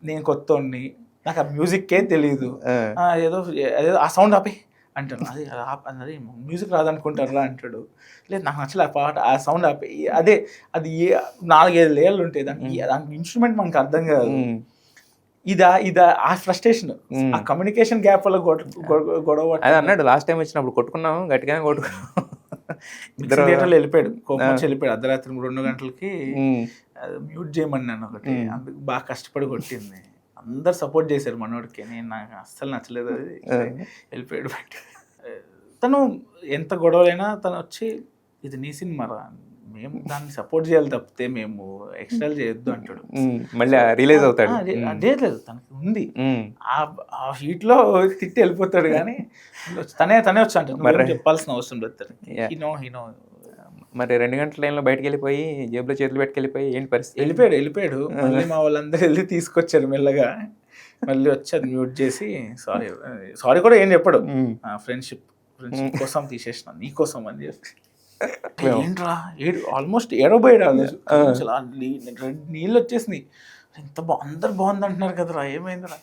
నేను కొత్తోడిని, నాకు ఆ మ్యూజిక్కే తెలీదు, ఏదో ఏదో ఆ సౌండ్ ఆపి అంటాను. అది అది మ్యూజిక్ రాదనుకుంటారా అంటాడు. లేదు నాకు నచ్చలే ఆ పాట, ఆ సౌండ్ ఆపి అదే అది 4-5 లేయర్లు ఉంటాయి దానికి, దానికి ఇన్స్ట్రుమెంట్ మనకు అర్థం కాదు. ఇదా ఆ ఫ్రస్ట్రేషన్, ఆ కమ్యూనికేషన్ గ్యాప్ వల్ల గొడవ అది అన్నాడు లాస్ట్ టైం వచ్చినప్పుడు, కొట్టుకున్నాము గట్టిగానే కొట్టుకున్నాం. మిక్సీ థియేటర్లో వెళ్ళిపోయాడు, కోపం వచ్చి వెళ్ళిపోయాడు. అర్ధరాత్రి 2 గంటలకి మ్యూట్ చేయమన్నాను ఒకటి, అందుకు బాగా కష్టపడి కొట్టింది. అందరు సపోర్ట్ చేశారు మనోడికి, నేను నాకు అస్సలు నచ్చలేదు అది, వెళ్ళిపోయాడు బయట. తను ఎంత గొడవలైనా తను వచ్చి ఇది నీ సినిమారా, మేము దాన్ని సపోర్ట్ చేయాలి తప్పితే మేము ఎక్స్ట్రాలు చేయొద్దు అంటాడు. మళ్ళీ రియలైజ్ అవుతాడు. అదే లేదు తనకి ఉంది, ఆ హీట్ లో తిట్టి వెళ్ళిపోతాడు. కానీ తనే వచ్చి అంటాడు, చెప్పాల్సిన అవసరం లేదు. హీనో మరి 2 గంటల టైంలో బయటకు వెళ్ళిపోయి జేబులో చేతులు పెట్టుకెళ్ళిపోయి ఏంటి పరిస్థితి? వెళ్ళిపోయాడు. మళ్ళీ మా వాళ్ళందరూ వెళ్ళి తీసుకొచ్చారు మెల్లగా. మళ్ళీ వచ్చి అది మ్యూట్ చేసి సారీ కూడా ఏం చెప్పాడు, ఫ్రెండ్షిప్ కోసం తీసేసిన నీ కోసం అని చెప్పి. ఏంట్రా ఆల్మోస్ట్ ఏడబోయాడు, నీళ్ళు వచ్చేసినాయి. అందరు బాగుంది అంటున్నారు కదరా, ఏమైందిరా?